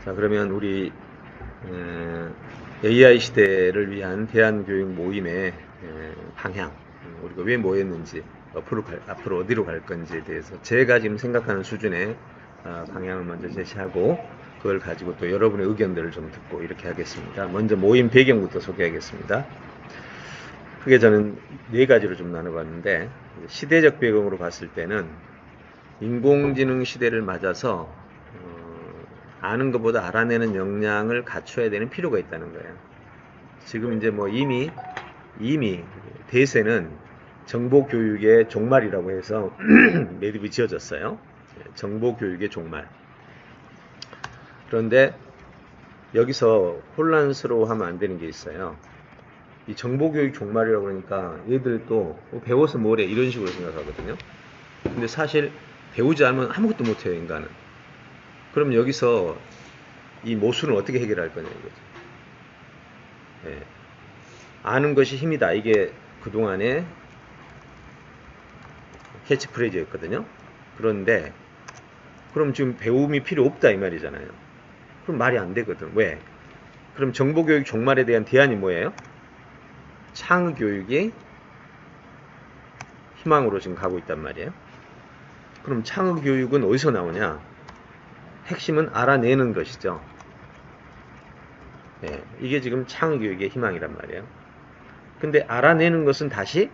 자, 그러면 우리 AI 시대를 위한 대한교육 모임의 방향, 우리가 왜 모였는지, 앞으로 어디로 갈 건지에 대해서 제가 지금 생각하는 수준의 방향을 먼저 제시하고, 그걸 가지고 또 여러분의 의견들을 좀 듣고 이렇게 하겠습니다. 먼저 모임 배경부터 소개하겠습니다. 크게 저는 네 가지로 좀 나눠봤는데, 시대적 배경으로 봤을 때는 인공지능 시대를 맞아서 아는 것보다 알아내는 역량을 갖춰야 되는 필요가 있다는 거예요. 지금 이제 뭐 이미 대세는 정보교육의 종말이라고 해서 매듭이 지어졌어요. 정보교육의 종말. 그런데 여기서 혼란스러워하면 안 되는 게 있어요. 이 정보교육 종말이라고 그러니까 얘들도 배워서 뭐래 이런 식으로 생각하거든요. 근데 사실 배우지 않으면 아무것도 못해요, 인간은. 그럼 여기서 이 모순을 어떻게 해결할 거냐 이거죠. 예. 아는 것이 힘이다. 이게 그동안의 캐치프레이즈였거든요. 그런데 그럼 지금 배움이 필요 없다 이 말이잖아요. 그럼 말이 안 되거든. 왜? 그럼 정보교육 종말에 대한 대안이 뭐예요? 창의교육이 희망으로 지금 가고 있단 말이에요. 그럼 창의교육은 어디서 나오냐? 핵심은 알아내는 것이죠. 예, 이게 지금 창의교육의 희망이란 말이에요. 근데 알아내는 것은 다시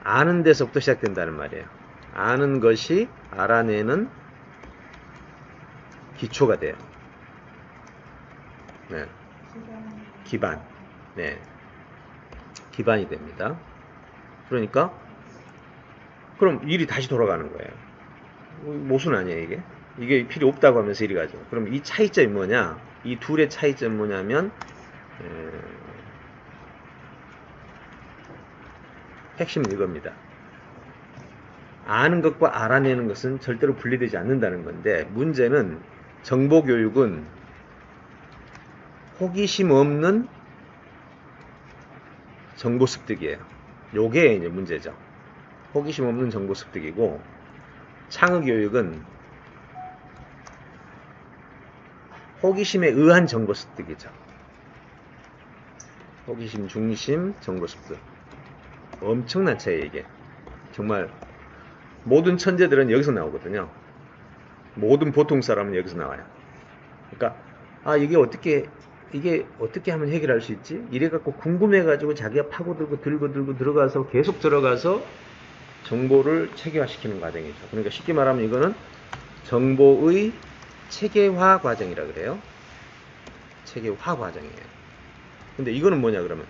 아는 데서부터 시작된다는 말이에요. 아는 것이 알아내는 기초가 돼요. 네. 기반. 네. 기반이 됩니다. 그러니까 그럼 일이 다시 돌아가는 거예요. 모순 아니에요, 이게? 이게 필요 없다고 하면서 이리 가죠. 그럼 이 차이점이 뭐냐? 이 둘의 차이점이 뭐냐면 핵심은 이겁니다. 아는 것과 알아내는 것은 절대로 분리되지 않는다는 건데, 문제는 정보교육은 호기심 없는 정보 습득이에요. 요게 이제 문제죠. 호기심 없는 정보 습득이고, 창의교육은 호기심에 의한 정보 습득이죠. 호기심 중심 정보 습득. 엄청난 차이에요, 이게. 정말 모든 천재들은 여기서 나오거든요. 모든 보통 사람은 여기서 나와요. 그러니까 이게 어떻게 하면 해결할 수 있지? 이래갖고 궁금해가지고 자기가 파고들고 들고 들어가서 계속 들어가서 정보를 체계화시키는 과정이죠. 그러니까 쉽게 말하면 이거는 정보의 체계화 과정이라 그래요. 체계화 과정이에요. 근데 이거는 뭐냐 그러면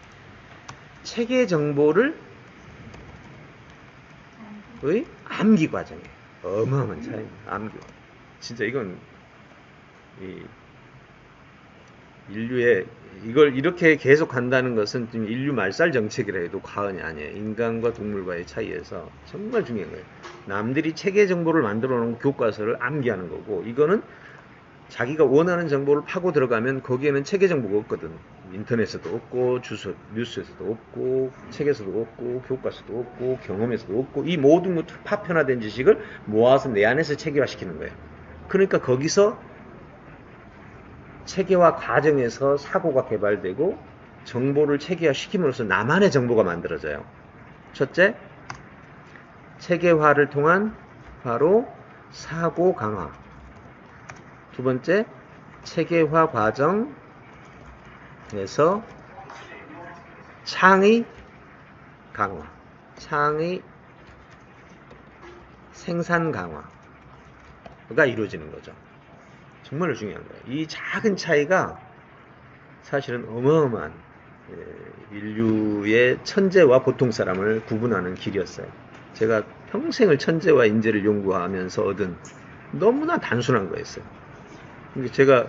체계 정보를 의 암기 과정이에요. 어마어마한 차이입니다. 암기. 진짜 이건 인류의 이걸 이렇게 계속 간다는 것은 지금 인류 말살 정책이라 해도 과언이 아니에요. 인간과 동물과의 차이에서 정말 중요한 거예요. 남들이 체계 정보를 만들어 놓은 교과서를 암기하는 거고, 이거는 자기가 원하는 정보를 파고 들어가면 거기에는 체계 정보가 없거든. 인터넷에도 없고, 뉴스에서도 없고, 책에서도 없고, 교과서도 없고, 경험에서도 없고, 이 모든 파편화된 지식을 모아서 내 안에서 체계화시키는 거예요. 그러니까 거기서 체계화 과정에서 사고가 개발되고 정보를 체계화시킴으로써 나만의 정보가 만들어져요. 첫째, 체계화를 통한 바로 사고 강화. 두 번째, 체계화 과정에서 창의 강화, 창의 생산 강화가 이루어지는 거죠. 정말 중요한 거예요. 이 작은 차이가 사실은 어마어마한 인류의 천재와 보통 사람을 구분하는 길이었어요. 제가 평생을 천재와 인재를 연구하면서 얻은 너무나 단순한 거였어요. 제가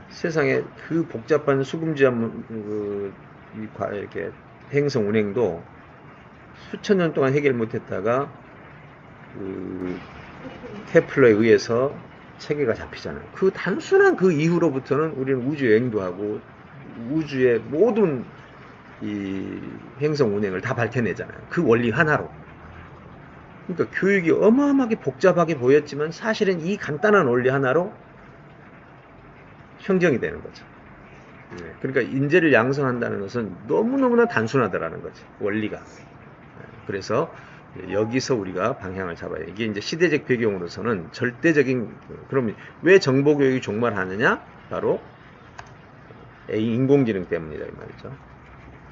세상에 그 복잡한 수금지한 이렇게 행성 운행도 수천 년 동안 해결 못했다가 케플러에 의해서 체계가 잡히잖아요. 그 단순한 그 이후로부터는 우리는 우주 여행도 하고 우주의 모든 이 행성 운행을 다 밝혀내잖아요. 그 원리 하나로. 그러니까 교육이 어마어마하게 복잡하게 보였지만 사실은 이 간단한 원리 하나로 형경이 되는 거죠. 그러니까 인재를 양성한다는 것은 너무너무나 단순하다라는 거지, 원리가. 그래서 여기서 우리가 방향을 잡아야 돼. 이게 이제 시대적 배경으로서는 절대적인, 그러면 왜 정보교육이 종말하느냐? 바로 인공지능 때문이다, 이 말이죠.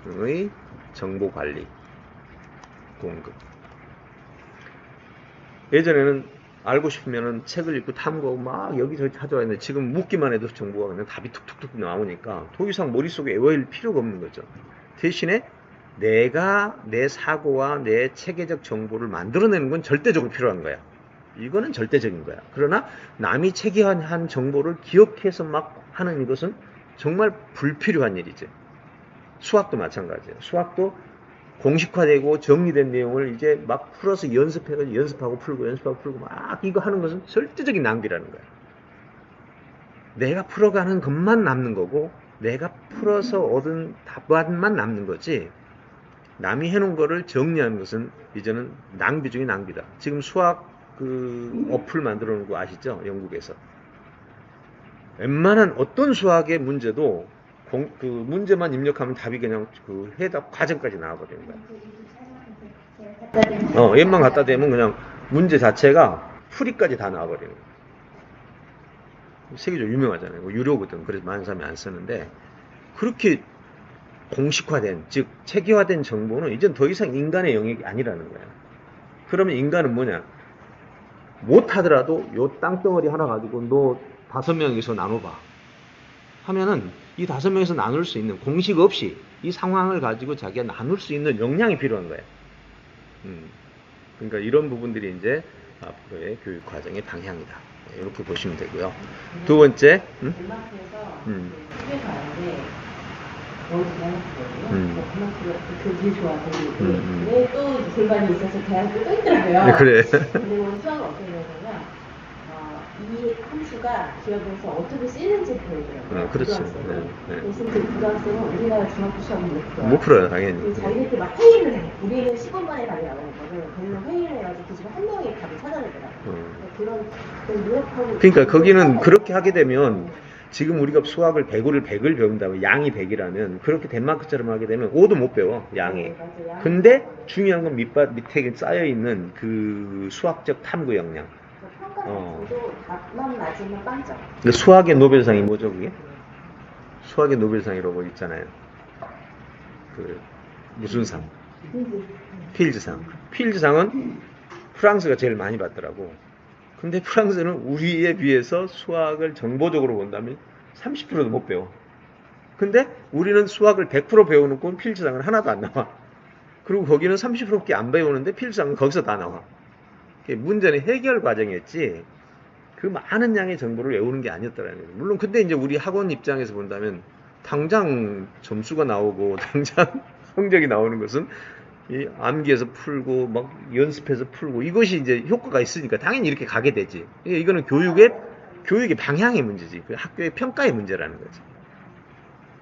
의 정보관리, 공급. 예전에는 알고 싶으면은 책을 읽고 탐구하고 막 여기저기 찾아야 하는데 지금 묻기만 해도 정보가 그냥 답이 툭툭툭 나오니까 더 이상 머릿속에 외워일 필요가 없는 거죠. 대신에 내가 내 사고와 내 체계적 정보를 만들어내는 건 절대적으로 필요한 거야. 이거는 절대적인 거야. 그러나 남이 체계한 정보를 기억해서 막 하는 이것은 정말 불필요한 일이지. 수학도 마찬가지예요. 수학도 공식화되고 정리된 내용을 이제 막 풀어서 연습하고 풀고 막 이거 하는 것은 절대적인 낭비라는 거야. 내가 풀어가는 것만 남는 거고 내가 풀어서 얻은 답안만 남는 거지, 남이 해놓은 거를 정리하는 것은 이제는 낭비 중에 낭비다. 지금 수학 그 어플 만들어 놓은 거 아시죠? 영국에서. 웬만한 어떤 수학의 문제도 그 문제만 입력하면 답이 그냥 그 해답 과정까지 나와버리는 거야. 얘만 갖다 대면 그냥 문제 자체가 풀이까지 다 나와버리는 거야. 세계적으로 유명하잖아요. 유료거든. 그래서 많은 사람이 안 쓰는데, 그렇게 공식화된, 즉 체계화된 정보는 이젠 더 이상 인간의 영역이 아니라는 거야. 그러면 인간은 뭐냐? 못하더라도 요 땅덩어리 하나 가지고 너 5명이서 나눠봐 하면은 이 5명이서 나눌 수 있는, 공식 없이 이 상황을 가지고 자기가 나눌 수 있는 역량이 필요한 거야. 그러니까 이런 부분들이 이제 앞으로의 교육 과정의 방향이다. 이렇게 보시면 되고요. 두 번째, 교육이 좋아서 근데 또 골반이 있어서 대학교 또 있더라고요. 네, 그래. 근데 오늘 수학은 어떻게 되냐면 이 함수가 기업에서 어떻게 쓰이는지 보여줘요. 그렇지. 대신 그 고등학생은 우리나라 중학교 시험을 못 풀어요. 못 풀어요, 당연히. 자기네들 막 회의를 해. 우리는 10분 만에 답이 나오는 거를 걔는 회의를 해가지고 그 집에 한 명이 답을 찾아내더라고요. 그런 노력하고. 그러니까 거기는 그렇게 하게 되면, 지금 우리가 수학을 100을 배운다면 양이 100이라면 그렇게 덴마크처럼 하게 되면 5도 못 배워, 양이. 네, 맞아요. 근데 중요한 건 밑에 쌓여있는 그 수학적 탐구 역량. 평가도 답만 맞으면 빵점. 수학의 노벨상이 뭐죠, 그게? 수학의 노벨상이라고 있잖아요. 그 무슨 상? 필즈상. 필즈상은 프랑스가 제일 많이 받더라고. 근데 프랑스는 우리에 비해서 수학을 정보적으로 본다면 30%도 못 배워. 근데 우리는 수학을 100% 배워놓고 필즈상은 하나도 안 나와. 그리고 거기는 30%밖에 안 배우는데 필즈상은 거기서 다 나와. 문제는 해결 과정이었지 그 많은 양의 정보를 외우는 게 아니었다라는 거죠. 물론 근데 이제 우리 학원 입장에서 본다면 당장 점수가 나오고 당장 성적이 나오는 것은 이 암기해서 풀고 막 연습해서 풀고 이것이 이제 효과가 있으니까 당연히 이렇게 가게 되지. 이거는 교육의 방향의 문제지. 그 학교의 평가의 문제라는 거지.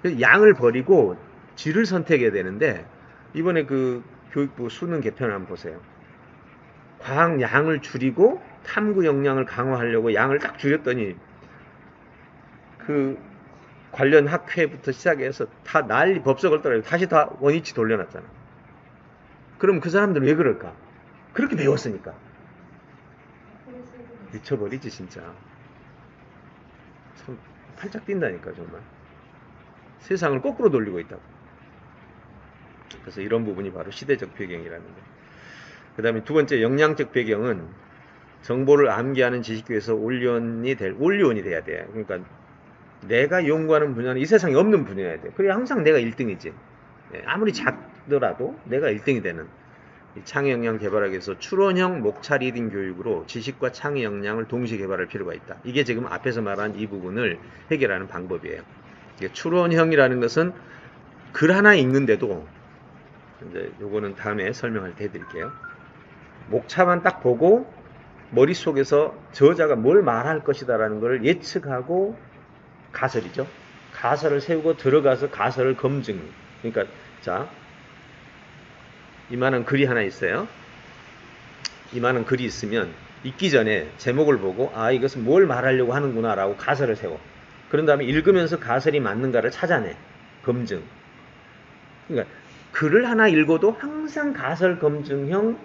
그래서 양을 버리고 질을 선택해야 되는데, 이번에 그 교육부 수능 개편을 한번 보세요. 과학 양을 줄이고 탐구 역량을 강화하려고 양을 딱 줄였더니 그 관련 학회부터 시작해서 다 난리 법석을 떨어지고 다시 다 원위치 돌려놨잖아. 그럼 그 사람들은 왜 그럴까? 그렇게 배웠으니까. 미쳐버리지 진짜. 참 팔짝 뛴다니까 정말. 세상을 거꾸로 돌리고 있다고. 그래서 이런 부분이 바로 시대적 배경이라는 거예요. 그 다음에 두 번째, 역량적 배경은 정보를 암기하는 지식교에서 올리원이 돼야 돼. 그러니까 내가 연구하는 분야는 이 세상에 없는 분야여야 돼. 그래야 항상 내가 1등이지. 아무리 작더라도 내가 1등이 되는. 창의 역량 개발하기 위해서 추론형 목차 리딩 교육으로 지식과 창의 역량을 동시에 개발할 필요가 있다. 이게 지금 앞에서 말한 이 부분을 해결하는 방법이에요. 추론형이라는 것은 글 하나 읽는데도, 이제 요거는 다음에 설명할 때 해드릴게요. 목차만 딱 보고 머릿속에서 저자가 뭘 말할 것이다라는 걸 예측하고 가설이죠. 가설을 세우고 들어가서 가설을 검증. 그러니까 자, 이만한 글이 하나 있어요. 이만한 글이 있으면 읽기 전에 제목을 보고 이것은 뭘 말하려고 하는구나 라고 가설을 세워. 그런 다음에 읽으면서 가설이 맞는가를 찾아내. 검증. 그러니까 글을 하나 읽어도 항상 가설 검증형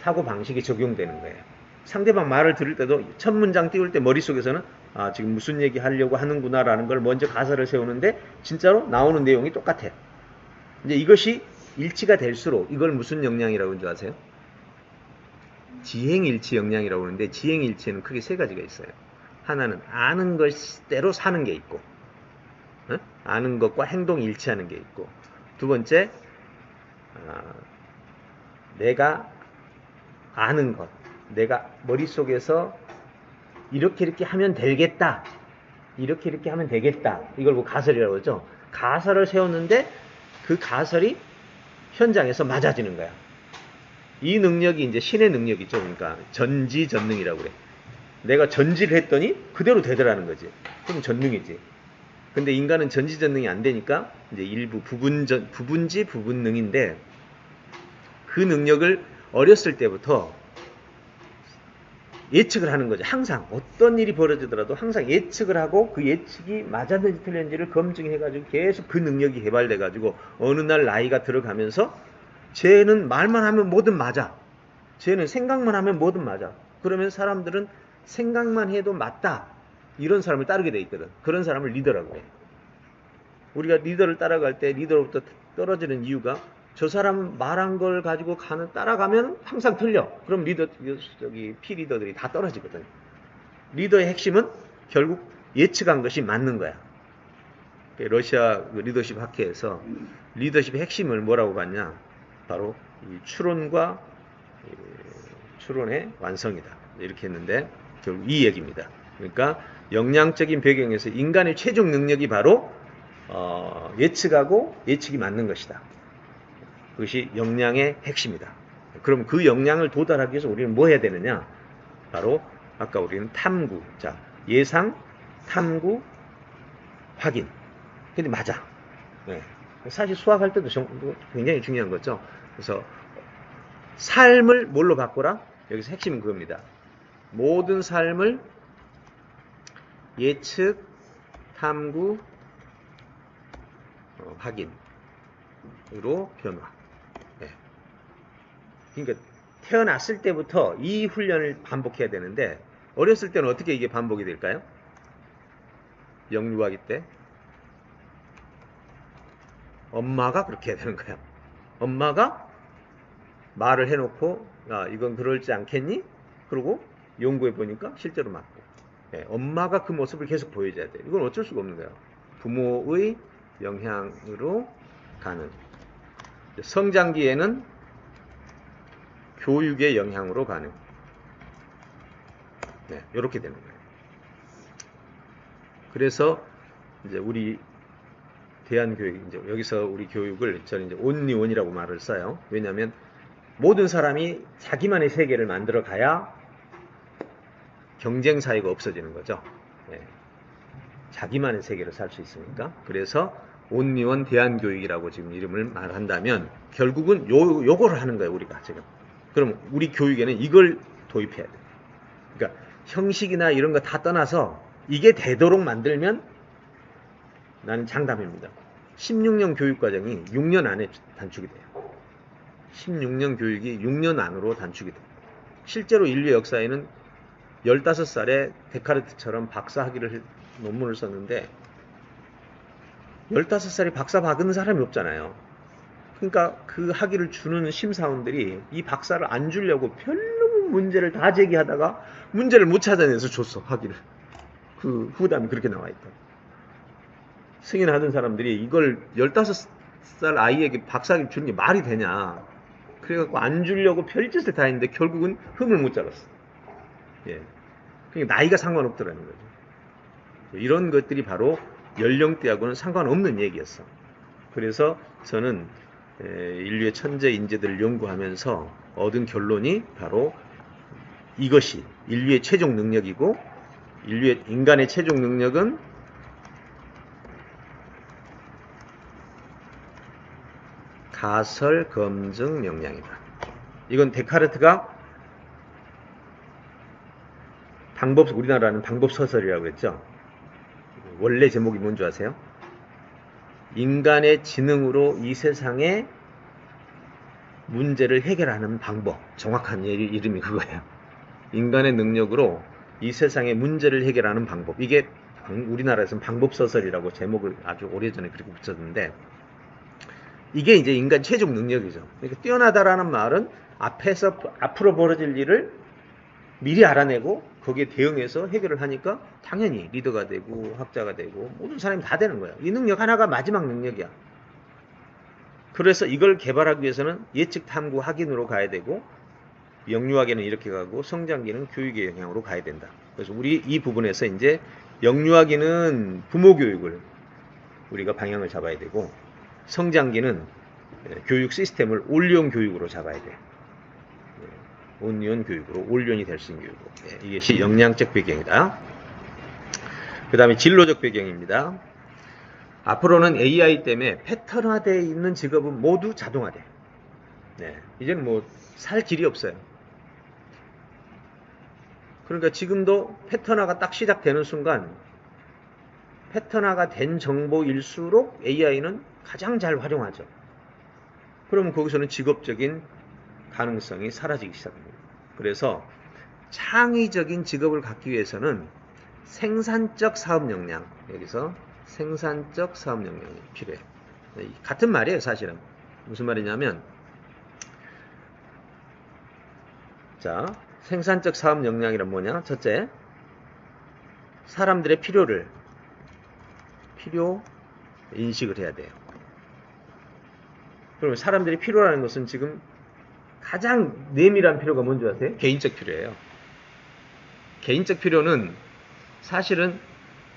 사고 방식이 적용되는 거예요. 상대방 말을 들을 때도 첫 문장 띄울 때 머릿속에서는 아, 지금 무슨 얘기 하려고 하는구나라는 걸 먼저 가설을 세우는데 진짜로 나오는 내용이 똑같아요. 이제 이것이 일치가 될수록 이걸 무슨 역량이라고 하는 줄 아세요? 지행일치 역량이라고 하는데 지행일치에는 크게 세 가지가 있어요. 하나는 아는 것대로 사는 게 있고 아는 것과 행동이 일치하는 게 있고 두 번째 내가 아는 것 내가 머릿속에서 이렇게 하면 되겠다 이렇게 하면 되겠다 이걸 뭐 가설이라고 하죠. 가설을 세웠는데 그 가설이 현장에서 맞아지는 거야. 이 능력이 이제 신의 능력이죠. 그러니까 전지전능이라고 그래. 내가 전지를 했더니 그대로 되더라는 거지. 그럼 전능이지. 근데 인간은 전지전능이 안 되니까 이제 일부 부분지 부분능인데 그 능력을 어렸을 때부터 예측을 하는 거죠. 항상 어떤 일이 벌어지더라도 항상 예측을 하고 그 예측이 맞았는지 틀렸는지를 검증해가지고 계속 그 능력이 개발돼가지고 어느 날 나이가 들어가면서 쟤는 말만 하면 뭐든 맞아. 쟤는 생각만 하면 뭐든 맞아. 그러면 사람들은 생각만 해도 맞다. 이런 사람을 따르게 돼 있거든. 그런 사람을 리더라고 해. 우리가 리더를 따라갈 때 리더로부터 떨어지는 이유가 저 사람 말한 걸 가지고 따라가면 항상 틀려. 그럼 피리더들이 다 떨어지거든. 리더의 핵심은 결국 예측한 것이 맞는 거야. 러시아 리더십 학회에서 리더십의 핵심을 뭐라고 봤냐? 바로 이 추론과 추론의 완성이다. 이렇게 했는데 결국 이 얘기입니다. 그러니까 역량적인 배경에서 인간의 최종 능력이 바로 예측하고 예측이 맞는 것이다. 그것이 역량의 핵심이다. 그럼 그 역량을 도달하기 위해서 우리는 뭐 해야 되느냐? 바로 아까 우리는 탐구, 자 예상, 탐구, 확인. 근데 맞아. 네. 사실 수학할 때도 굉장히 중요한 거죠. 그래서 삶을 뭘로 바꾸라? 여기서 핵심은 그겁니다. 모든 삶을 예측, 탐구, 확인으로 변화. 네. 그러니까 태어났을 때부터 이 훈련을 반복해야 되는데 어렸을 때는 어떻게 이게 반복이 될까요? 영유아기 때 엄마가 그렇게 해야 되는 거야. 엄마가 말을 해놓고 야, 이건 그럴지 않겠니? 그러고 연구해 보니까 실제로 맞고. 네, 엄마가 그 모습을 계속 보여줘야 돼. 이건 어쩔 수가 없는 거예요. 부모의 영향으로 가는. 성장기에는 교육의 영향으로 가는. 네, 이렇게 되는 거예요. 그래서 이제 우리 대한교육, 이제 여기서 우리 교육을 저는 이제 온리원이라고 말을 써요. 왜냐하면 모든 사람이 자기만의 세계를 만들어 가야 경쟁 사회가 없어지는 거죠. 네. 자기만의 세계를 살 수 있으니까. 그래서 온리원 대한교육이라고 지금 이름을 말한다면 결국은 요거를 하는 거예요, 우리가 지금. 그럼 우리 교육에는 이걸 도입해야 돼요. 그러니까 형식이나 이런 거 다 떠나서 이게 되도록 만들면 나는 장담입니다. 16년 교육과정이 6년 안에 단축이 돼요. 16년 교육이 6년 안으로 단축이 돼요. 실제로 인류 역사에는 15살에 데카르트처럼 박사학위를 논문을 썼는데 15살에 박사 박은 사람이 없잖아요. 그러니까 그 학위를 주는 심사원들이 이 박사를 안 주려고 별로 문제를 다 제기하다가 문제를 못 찾아내서 줬어, 학위를. 그 후담이 그렇게 나와 있다. 승인하던 사람들이 이걸 15살 아이에게 박사학위를 주는 게 말이 되냐. 그래갖고 안 주려고 별짓을 다 했는데 결국은 흠을 못 잡았어. 예. 그러니까 나이가 상관없더라는 거죠. 이런 것들이 바로 연령대하고는 상관없는 얘기였어. 그래서 저는 인류의 천재 인재들을 연구하면서 얻은 결론이 바로 이것이 인류의 최종 능력이고 인간의 최종 능력은 가설 검증 역량이다. 이건 데카르트가 우리나라는 방법 서설이라고 했죠. 원래 제목이 뭔지 아세요? 인간의 지능으로 이 세상의 문제를 해결하는 방법. 정확한 이름이 그거예요. 인간의 능력으로 이 세상의 문제를 해결하는 방법. 이게 우리나라에서는 방법서설이라고 제목을 아주 오래전에 그렇게 붙였는데, 이게 이제 인간 최종 능력이죠. 그러니까 뛰어나다라는 말은 앞으로 벌어질 일을 미리 알아내고 거기에 대응해서 해결을 하니까 당연히 리더가 되고 학자가 되고 모든 사람이 다 되는 거예요. 이 능력 하나가 마지막 능력이야. 그래서 이걸 개발하기 위해서는 예측 탐구 확인으로 가야 되고, 영유아기는 이렇게 가고 성장기는 교육의 영향으로 가야 된다. 그래서 우리 이 부분에서 이제 영유아기는 부모 교육을 우리가 방향을 잡아야 되고, 성장기는 교육 시스템을 올리온 교육으로 잡아야 돼. 온리온 교육으로, 올리온이 될 수 있는 교육으로. 이게 역량적 배경이다. 그 다음에 진로적 배경입니다. 앞으로는 AI 때문에 패턴화되어 있는 직업은 모두 자동화돼. 네, 이제는 뭐 살 길이 없어요. 그러니까 지금도 패턴화가 딱 시작되는 순간 패턴화가 된 정보일수록 AI는 가장 잘 활용하죠. 그러면 거기서는 직업적인 가능성이 사라지기 시작합니다. 그래서 창의적인 직업을 갖기 위해서는 생산적 사업 역량, 여기서 생산적 사업 역량이 필요해요. 같은 말이에요, 사실은. 무슨 말이냐면, 자, 생산적 사업 역량이란 뭐냐? 첫째, 사람들의 필요 인식을 해야 돼요. 그러면 사람들이 필요라는 것은 지금 가장 내밀한 필요가 뭔지 아세요? 개인적 필요예요. 개인적 필요는 사실은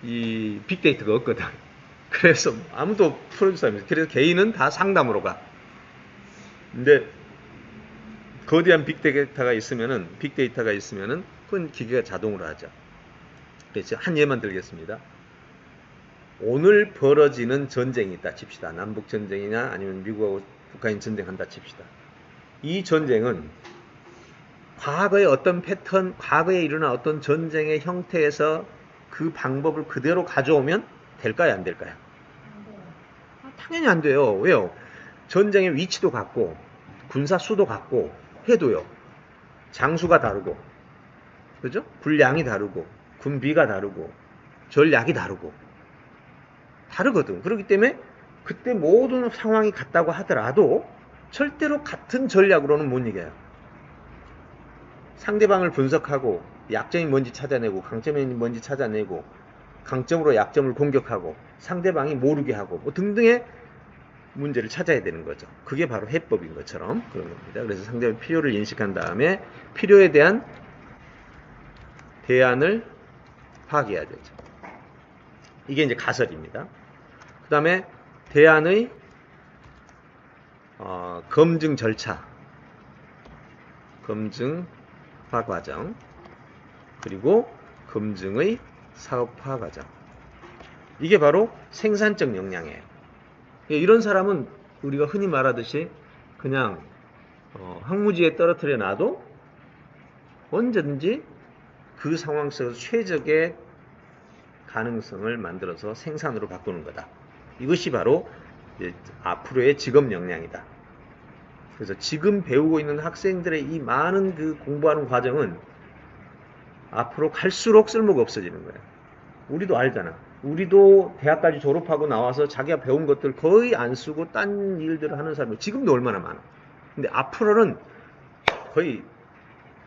이 빅데이터가 없거든. 그래서 아무도 풀어줄 사람이 없어요. 그래서 개인은 다 상담으로 가. 근데 거대한 빅데이터가 있으면은 그건 기계가 자동으로 하죠. 그래서 한 예만 들겠습니다. 오늘 벌어지는 전쟁이 있다 칩시다. 남북 전쟁이나 아니면 미국하고 북한이 전쟁한다 칩시다. 이 전쟁은 과거의 어떤 패턴, 과거에 일어난 어떤 전쟁의 형태에서 그 방법을 그대로 가져오면 될까요? 안 될까요? 당연히 안 돼요. 왜요? 전쟁의 위치도 같고 군사 수도 같고 해도요. 장수가 다르고, 그죠? 군량이 다르고, 군비가 다르고, 전략이 다르고 다르거든. 그렇기 때문에 그때 모든 상황이 같다고 하더라도 절대로 같은 전략으로는 못 이겨요. 상대방을 분석하고 약점이 뭔지 찾아내고 강점이 뭔지 찾아내고 강점으로 약점을 공격하고 상대방이 모르게 하고 뭐 등등의 문제를 찾아야 되는 거죠. 그게 바로 해법인 것처럼 그런 겁니다. 그래서 상대방의 필요를 인식한 다음에 필요에 대한 대안을 파악해야 되죠. 이게 이제 가설입니다. 그 다음에 대안의 검증 절차, 검증화 과정, 그리고 검증의 사업화 과정. 이게 바로 생산적 역량이에요. 이런 사람은 우리가 흔히 말하듯이 그냥 황무지에 떨어뜨려 놔도 언제든지 그 상황 속에서 최적의 가능성을 만들어서 생산으로 바꾸는 거다. 이것이 바로 앞으로의 직업 역량이다. 그래서 지금 배우고 있는 학생들의 이 많은 그 공부하는 과정은 앞으로 갈수록 쓸모가 없어지는 거예요. 우리도 알잖아. 우리도 대학까지 졸업하고 나와서 자기가 배운 것들 거의 안 쓰고 딴 일들을 하는 사람이 지금도 얼마나 많아. 근데 앞으로는 거의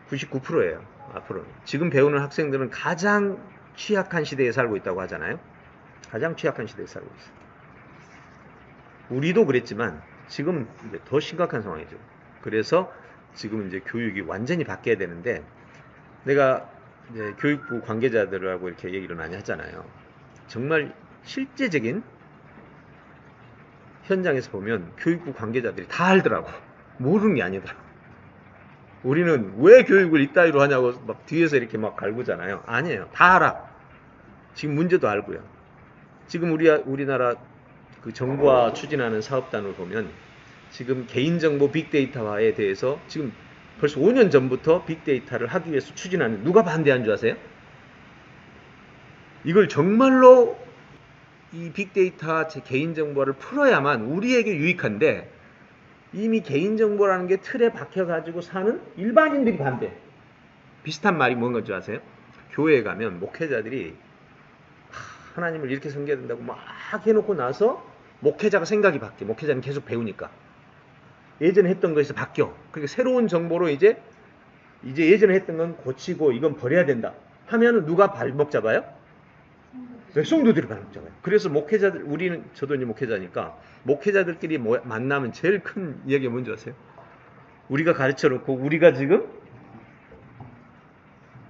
99%예요. 앞으로는. 지금 배우는 학생들은 가장 취약한 시대에 살고 있다고 하잖아요. 가장 취약한 시대에 살고 있어요. 우리도 그랬지만 지금 이제 더 심각한 상황이죠. 그래서 지금 이제 교육이 완전히 바뀌어야 되는데, 내가 이제 교육부 관계자들하고 이렇게 얘기를 많이 하잖아요. 정말 실제적인 현장에서 보면 교육부 관계자들이 다 알더라고. 모르는 게 아니더라고. 우리는 왜 교육을 이따위로 하냐고 막 뒤에서 이렇게 막 갈구잖아요. 아니에요. 다 알아. 지금 문제도 알고요. 지금 우리나라 그 정부와 추진하는 사업단을 보면 지금 개인정보 빅데이터화에 대해서 지금 벌써 5년 전부터 빅데이터를 하기 위해서 추진하는, 누가 반대한 줄 아세요? 이걸 정말로 이 빅데이터 제 개인정보를 풀어야만 우리에게 유익한데 이미 개인정보라는 게 틀에 박혀가지고 사는 일반인들이 반대. 비슷한 말이 뭔가 줄 아세요? 교회에 가면 목회자들이 하나님을 이렇게 섬겨야 된다고 막 해놓고 나서 목회자가 생각이 바뀌어. 목회자는 계속 배우니까. 예전에 했던 거에서 바뀌어. 그러니까 새로운 정보로 이제 예전에 했던 건 고치고 이건 버려야 된다 하면 누가 발목 잡아요? 성도들이 발목 잡아요. 그래서 목회자들, 저도 이제 목회자니까 목회자들끼리 만나면 제일 큰 이야기가 뭔지 아세요? 우리가 가르쳐 놓고 우리가 지금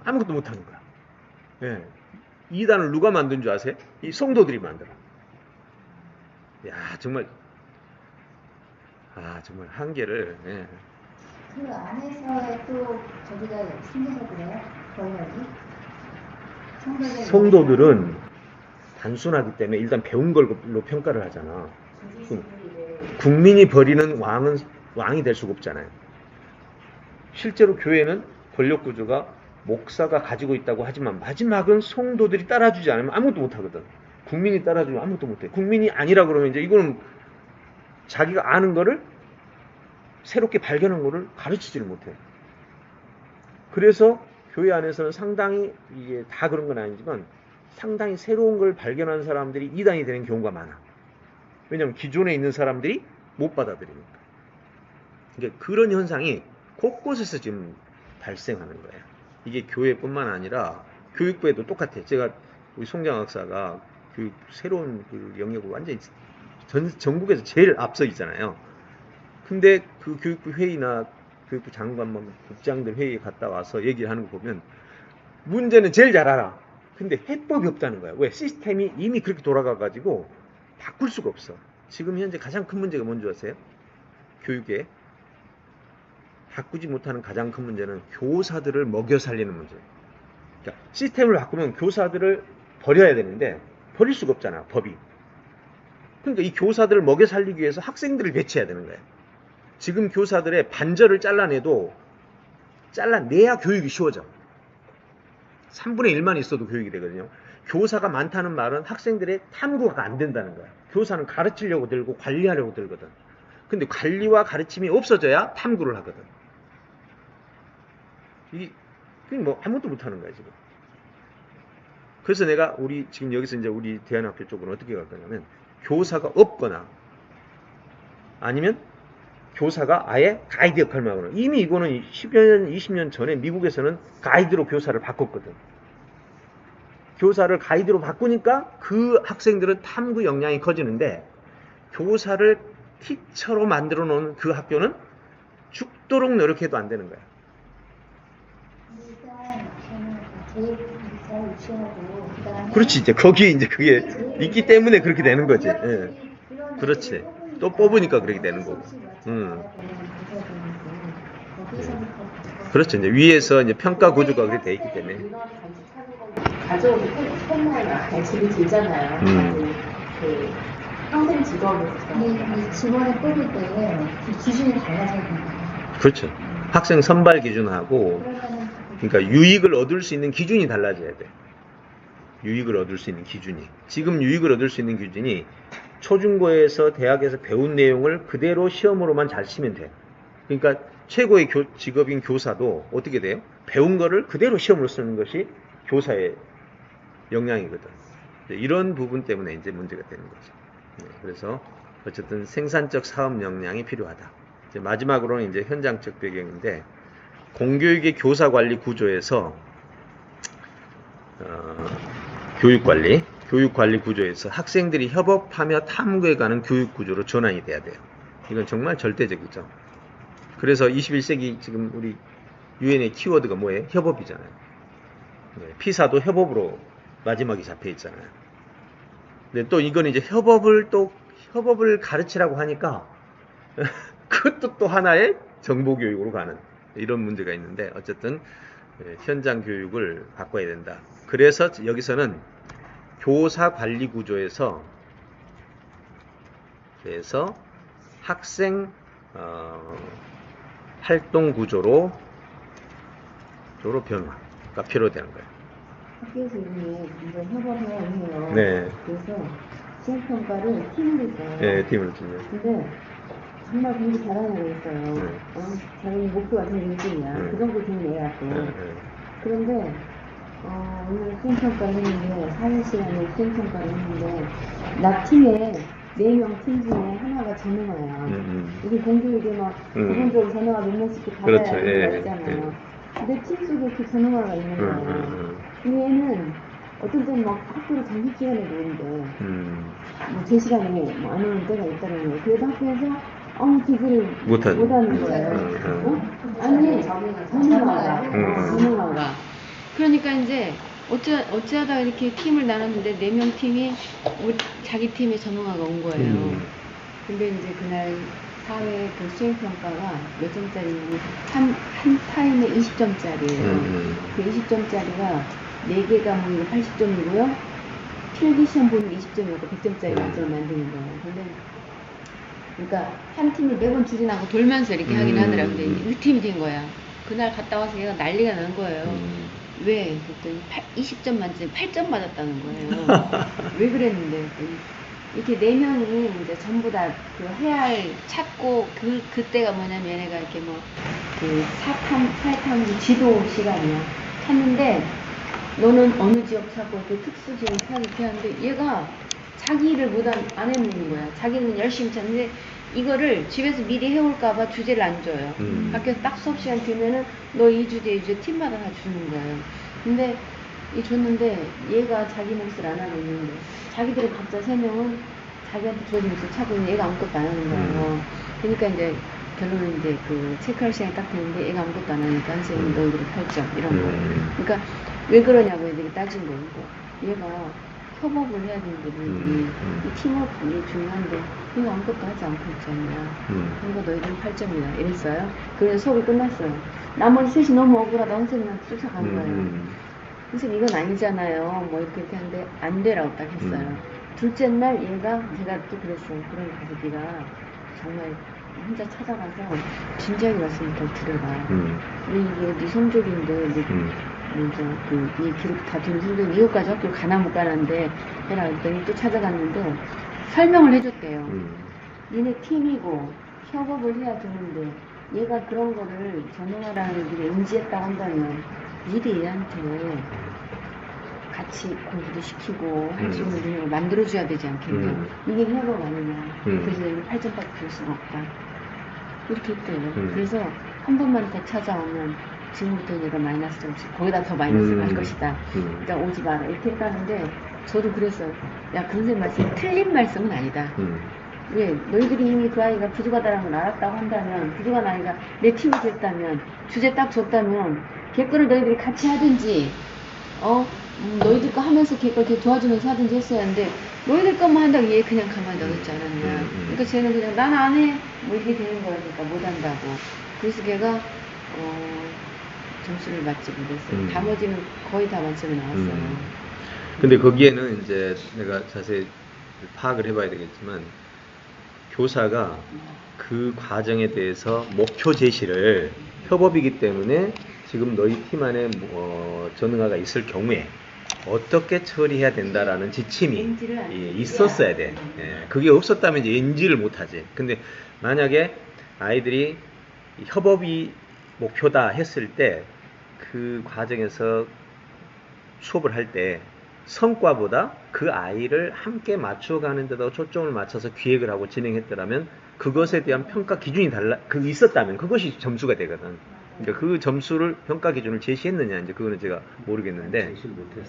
아무것도 못하는 거야. 예. 이단을 누가 만든 줄 아세요? 이 성도들이 만들어. 야, 정말 한계를. 예. 그 안에서의 또 저기가 생겨서 그래요? 권력이? 성도들은 단순하기 때문에 일단 배운 걸로 평가를 하잖아. 국민이 버리는 왕이 될 수가 없잖아요. 실제로 교회는 권력 구조가 목사가 가지고 있다고 하지만 마지막은 성도들이 따라주지 않으면 아무것도 못하거든. 국민이 따라주면 아무것도 못해. 국민이 아니라 그러면 이제 이거는 자기가 아는 거를 새롭게 발견한 거를 가르치지를 못해. 그래서 교회 안에서는 상당히 이게 다 그런 건 아니지만 상당히 새로운 걸 발견한 사람들이 이단이 되는 경우가 많아. 왜냐하면 기존에 있는 사람들이 못 받아들이니까. 그러니까 그런 현상이 곳곳에서 지금 발생하는 거예요. 이게 교회뿐만 아니라 교육부에도 똑같아요. 제가 우리 송장 학사가 새로운 그 영역을 완전히 전국에서 제일 앞서 있잖아요. 근데 그 교육부 회의나 교육부 장관, 국장들 회의에 갔다 와서 얘기를 하는 거 보면 문제는 제일 잘 알아. 근데 해법이 없다는 거야. 왜? 시스템이 이미 그렇게 돌아가가지고 바꿀 수가 없어. 지금 현재 가장 큰 문제가 뭔지 아세요? 교육에 바꾸지 못하는 가장 큰 문제는 교사들을 먹여 살리는 문제예요. 그러니까 시스템을 바꾸면 교사들을 버려야 되는데 버릴 수가 없잖아, 법이. 그러니까 이 교사들을 먹여 살리기 위해서 학생들을 배치해야 되는 거예요. 지금 교사들의 반절을 잘라내야 교육이 쉬워져. 3분의 1만 있어도 교육이 되거든요. 교사가 많다는 말은 학생들의 탐구가 안 된다는 거야. 교사는 가르치려고 들고 관리하려고 들거든. 근데 관리와 가르침이 없어져야 탐구를 하거든. 그게 뭐 아무것도 못하는 거야 지금. 그래서 내가 지금 여기서 이제 우리 대안학교 쪽으로 어떻게 갈 거냐면 교사가 없거나 아니면 교사가 아예 가이드 역할만 하거나. 이미 이거는 10여 년, 20년 전에 미국에서는 가이드로 교사를 바꿨거든. 교사를 가이드로 바꾸니까 그 학생들은 탐구 역량이 커지는데 교사를 티처로 만들어 놓은 그 학교는 죽도록 노력해도 안 되는 거야. 그렇지, 이제 거기에 이제 그게 있기 때문에 그렇게 되는 거지. 예. 그렇지. 또 뽑으니까 그렇게 되는 거고. 그렇죠. 이제 위에서 이제 평가 구조가 그렇게 돼 있기 때문에. 가져오기 펜라이나 발집이 들잖아요. 그 평생 직업으로서. 이 직원을 뽑을 때 기준이 달라져야 된다. 그렇죠. 학생 선발 기준하고, 그러니까 유익을 얻을 수 있는 기준이 달라져야 돼. 유익을 얻을 수 있는 기준이. 지금 유익을 얻을 수 있는 기준이 초중고에서 대학에서 배운 내용을 그대로 시험으로만 잘 치면 돼. 그러니까 최고의 직업인 교사도 어떻게 돼요? 배운 거를 그대로 시험으로 쓰는 것이 교사의 역량이거든. 이런 부분 때문에 이제 문제가 되는 거죠. 그래서 어쨌든 생산적 사업 역량이 필요하다. 이제 마지막으로는 이제 현장적 배경인데 공교육의 교사 관리 구조에서 교육 관리 구조에서 학생들이 협업하며 탐구해 가는 교육 구조로 전환이 돼야 돼요. 이건 정말 절대적이죠. 그래서 21세기 지금 우리 유엔의 키워드가 뭐예요? 협업이잖아요. 피사도 협업으로 마지막에 잡혀 있잖아요. 근데 또 이건 이제 협업을 가르치라고 하니까 그것도 또 하나의 정보 교육으로 가는 이런 문제가 있는데 어쨌든 현장 교육을 바꿔야 된다. 그래서 여기서는 교사 관리 구조에서 학생 활동 구조로 변화가 필요되는 거예요. 학교에서 이런 협업을 해요. 네. 그래서 시행평가를 팀으로 줘요. 예, 팀을 주면. 근데 정말 공부 잘하는 애 있어요. 네. 자기 목표 같은 게 1등이야. 네. 그 정도 되는 애야 또. 예, 그런데 오늘 수행평가를 했는데 4일시간에 수행평가를 했는데 나 팀에 4명 팀 중에 하나가 전능화야. 이게 공교육에 막 기본적으로 전능화 몇 명씩 받아야 그렇죠. 하는 예, 거 있잖아요. 내 팀 속에 그 전능화가 있는 거야. 그 얘는 어떤 때는 막 학교를 점심시간에도 오는데 뭐 제 시간에 뭐 안 오는 때가 있다는 거예요. 그래서 학교에서 아무 기술을 못하는 거예요. 아니 전능화가 그러니까 이제 어찌하다가 이렇게 팀을 나눴는데 4명 팀이 자기 팀에 전능화가 온 거예요. 근데 이제 그날 사회 그 수행평가가 몇 점짜리냐면 한 타임에 20점짜리예요. 그 20점짜리가 4개 과목이 80점이고요. 필기시험 보는 20점이고 100점짜리 만점을 만드는 거예요. 근데 그러니까 한 팀이 4번 추진하고 돌면서 이렇게 하긴 하더라고요. 근데 이게 1팀이 된 거야. 그날 갔다 와서 얘가 난리가 난 거예요. 왜? 그랬더니 20점 만점에 8점 맞았다는 거예요. 왜 그랬는데? 그랬더니 이렇게 4명이 이제 전부 다 그 해야 할 찾고 그때가 뭐냐면 얘네가 이렇게 뭐 그 사탐 지도 시간이야. 찾는데 너는 어느 지역 찾고 이렇게 특수 지역 찾고 하는데 얘가 자기 일을 안 해놓는 거야. 자기는 열심히 찾는데 이거를 집에서 미리 해올까봐 주제를 안 줘요. 학교에서 딱 수업 시간 되면은 너 이 주제 팀마다 다 주는 거예요. 근데 줬는데 얘가 자기 몫을 안 하고 있는데 자기들은 각자 3명은 자기한테 주어진 몫을 찾고 있는데 얘가 아무것도 안 하는 거예요. 그러니까 이제 결론은 이제 그 체크할 시간이 딱 되는데 얘가 아무것도 안 하니까 선생님 너희들이 8점 이런 거예요. 그러니까 왜 그러냐고 애들이 따진 거예요. 얘가 협업을 해야 되는데 이 팀워크가 중요한데 얘가 아무것도 하지 않고 있잖아요. 그러니까 너희들은 8점이다 이랬어요. 그래서 수업이 끝났어요. 나머지 셋이 너무 억울하다 선생님한테 쫓아간 거예요. 선생님 이건 아니잖아요. 뭐 이렇게 하는데 안 되라고 딱 했어요. 둘째 날 얘가 제가 또 그랬어요. 그런 가족이가 정말 혼자 찾아가서 진지하게 말씀을 들어라. 이게 네 성적인데 먼저 이 기록 다 되는 성적이 이것까지 학교 가나 못 가는데 해라 그랬더니 또 찾아갔는데 설명을 해줬대요. 얘네 팀이고 협업을 해야 되는데 얘가 그런 거를 전능화라는 게 인지했다고 한다면 미리 얘한테 같이 공부도 시키고 할 수 있는 능력을 만들어줘야 되지 않겠냐. 이게 협업 아니냐. 그래서 얘는 8점밖에 줄 수가 없다. 이렇게 했대요. 그래서 한 번만 더 찾아오면 지금부터 얘가 마이너스 점씩 거기다 더 마이너스 할 것이다. 그러니까 오지 마라. 이렇게 했다는데 저도 그랬어요. 야, 그 선생님 말씀이 틀린 말씀은 아니다. 왜? 너희들이 이미 그 아이가 부족하다는 걸 알았다고 한다면 부족한 아이가 내 팀이 됐다면 주제 딱 줬다면 걔 거를 너희들이 같이 하든지 너희들 거 하면서 걔 걸 도와주면서 하든지 했어야 하는데 너희들 것만 한다고 얘 그냥 가만히 놔뒀지 않았냐. 그러니까 쟤는 그냥 난 안 해. 뭐 이게 되는 거니까 못 한다고. 그래서 걔가 점수를 맞지 못했어요. 나머지는 거의 다 만점이 나왔어요. 근데 거기에는 이제 내가 자세히 파악을 해봐야 되겠지만 교사가 그 과정에 대해서 목표 제시를 협업이기 때문에 지금 너희 팀 안에 전능화가 있을 경우에 어떻게 처리해야 된다라는 지침이 있었어야 돼. 예, 그게 없었다면 이제 인지를 못하지. 근데 만약에 아이들이 협업이 목표다 했을 때 그 과정에서 수업을 할 때 성과보다 그 아이를 함께 맞춰가는 데다 초점을 맞춰서 기획을 하고 진행했더라면 그것에 대한 평가 기준이 있었다면 그것이 점수가 되거든. 그러니까 그 점수를 평가 기준을 제시했느냐 이제 그거는 제가 모르겠는데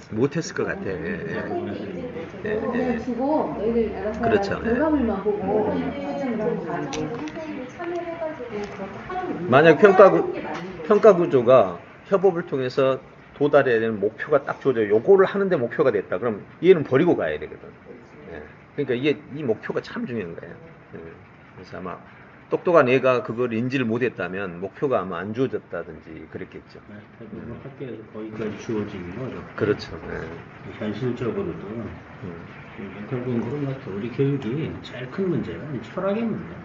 못했을 것 같아. 그냥 주고 너희들 알아서 그렇죠. 결과물만 보고 선생님이랑 참여해가지고 그렇게 하는 만약 평가 구조가 협업을 통해서 도달해야 되는 목표가 딱 주어져 요거를 하는데 목표가 됐다. 그럼 얘는 버리고 가야 되거든. 예. 그러니까 이 목표가 참 중요한 거예요. 예. 그래서 아마 똑똑한 애가 그걸 인지를 못했다면 목표가 아마 안 주어졌다든지 그랬겠죠. 대부분 학교에서 거기까지 주어지는 거죠. 그렇죠. 예. 현실적으로도 결국은 그런 것 같아요. 우리 교육이 제일 큰 문제는 철학의 문제예요.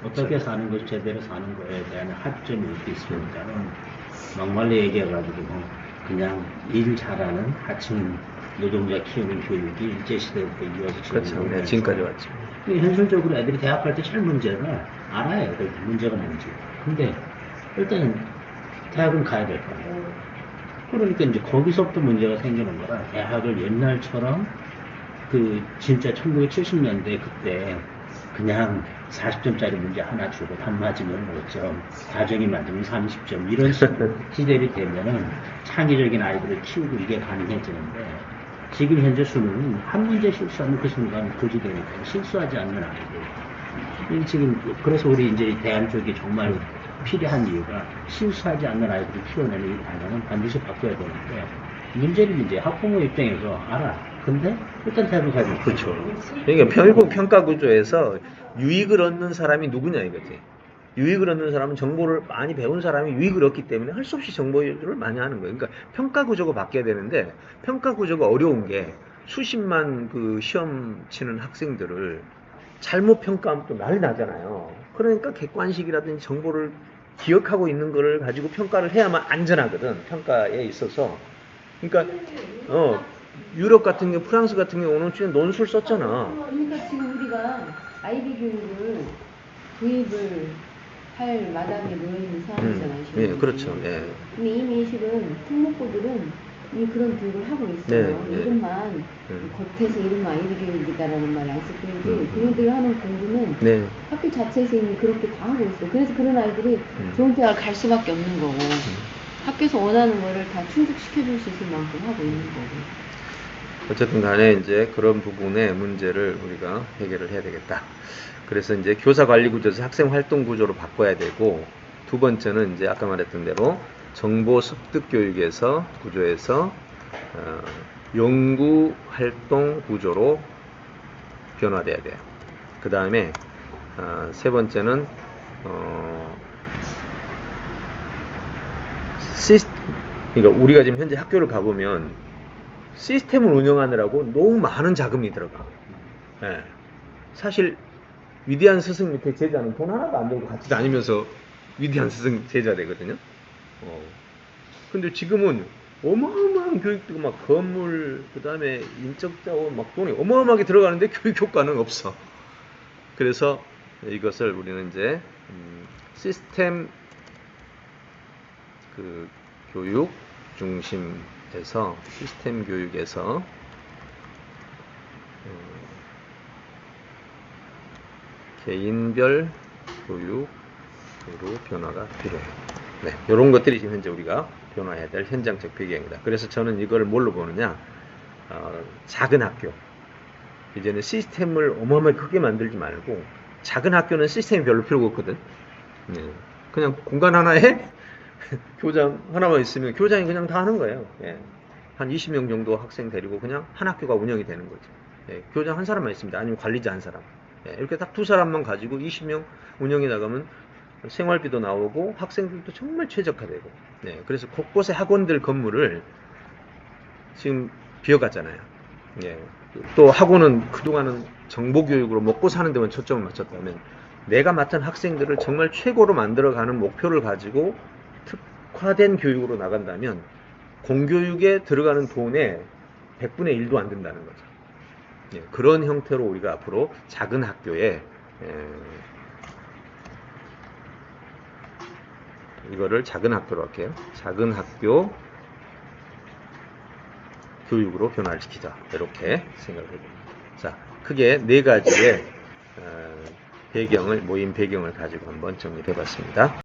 어떻게 사는 것이 제대로 사는 거에 대한 학점이 이렇게 있으니까는 막말로 얘기해가지고 그냥 일 잘하는 하층 노동자 키우는 교육이 일제시대부터 이어지고 그렇죠. 네, 지금까지 왔죠. 현실적으로 애들이 대학 갈 때 제일 문제가 알아요. 문제가 뭔지. 근데 일단 대학은 가야 될 거예요. 그러니까 이제 거기서부터 문제가 생기는 거라 대학을 옛날처럼 그 진짜 1970년대 그때 그냥 40점짜리 문제 하나 주고 답 맞으면 5점, 가정이 맞으면 30점 이런 시대이 되면은 창의적인 아이들을 키우고 이게 가능해지는데 지금 현재 수능은 한 문제 실수하면 그 순간 고지되니까 실수하지 않는 아이들. 지금 그래서 우리 이제 대안 쪽이 정말 필요한 이유가 실수하지 않는 아이들을 키워내는 이 방향은 반드시 바꿔야 되는데 문제는 이제 학부모 입장에서 알아. 근데 일단 대학을 가야 돼. 그렇죠. 그러니까 결국 평가 구조에서 유익을 얻는 사람이 누구냐 이거지. 유익을 얻는 사람은 정보를 많이 배운 사람이 유익을 얻기 때문에 할 수 없이 정보를 많이 하는 거예요. 그러니까 평가 구조가 바뀌어야 되는데 평가 구조가 어려운 게 수십만 그 시험 치는 학생들을 잘못 평가하면 또 난리 나잖아요. 그러니까 객관식이라든지 정보를 기억하고 있는 거를 가지고 평가를 해야만 안전하거든. 평가에 있어서. 그러니까 유럽 같은 경우, 프랑스 같은 경우는 지금 논술 썼잖아. 그러니까 지금 우리가 아이비 교육을 도입을 할 마당에 놓여 있는 상황이잖아요. 지금. 예, 그렇죠. 예. 근데 이미 실은 특목고들은 이미 그런 교육을 하고 있어요. 네, 네. 이름만 겉에서 이름만 아이비 교육이다라는 말을 안 쓸 뿐이지 그들이 하는 공부는 네. 학교 자체에서 이미 그렇게 다 하고 있어요. 그래서 그런 아이들이 좋은 대학을 갈 수밖에 없는 거고 학교에서 원하는 거를 다 충족시켜줄 수 있을 만큼 하고 있는 거고. 어쨌든 간에 이제 그런 부분의 문제를 우리가 해결을 해야 되겠다. 그래서 이제 교사 관리 구조에서 학생 활동 구조로 바꿔야 되고, 두 번째는 이제 아까 말했던 대로 정보 습득 교육에서 구조에서 연구 활동 구조로 변화돼야 돼요. 그 다음에 세 번째는 그러니까 우리가 지금 현재 학교를 가보면 시스템을 운영하느라고 너무 많은 자금이 들어가. 예. 사실 위대한 스승 밑에 제자는 돈 하나도 안 들고 같이 다니면서 위대한 스승 제자 되거든요. 근데 지금은 어마어마한 교육도 막 건물, 그 다음에 인적 자원, 막 돈이 어마어마하게 들어가는데 교육 효과는 없어. 그래서 이것을 우리는 이제 시스템 그 교육 중심에서 시스템 교육에서 개인별 교육으로 변화가 필요해요. 네, 이런 것들이 지금 현재 우리가 변화해야 될 현장적 배경이다. 그래서 저는 이거를 뭘로 보느냐, 작은 학교. 이제는 시스템을 어마어마하게 크게 만들지 말고 작은 학교는 시스템이 별로 필요가 없거든. 네, 그냥 공간 하나에 교장 하나만 있으면 교장이 그냥 다 하는 거예요. 예. 한 20명 정도 학생 데리고 그냥 한 학교가 운영이 되는 거죠. 예. 교장 한 사람만 있습니다. 아니면 관리자 한 사람. 예. 이렇게 딱 두 사람만 가지고 20명 운영이 나가면 생활비도 나오고 학생들도 정말 최적화되고. 예. 그래서 곳곳에 학원들 건물을 지금 비워갔잖아요. 예. 또 학원은 그동안은 정보교육으로 먹고 사는 데만 초점을 맞췄다면 내가 맡은 학생들을 정말 최고로 만들어가는 목표를 가지고 특화된 교육으로 나간다면 공교육에 들어가는 돈의 100분의 1도 안 된다는 거죠. 예, 그런 형태로 우리가 앞으로 작은 학교에 이거를 작은 학교로 할게요. 작은 학교 교육으로 변화를 시키자. 이렇게 생각을 해봅니다. 자, 크게 네 가지의 배경을, 모임 배경을 가지고 한번 정리해 봤습니다.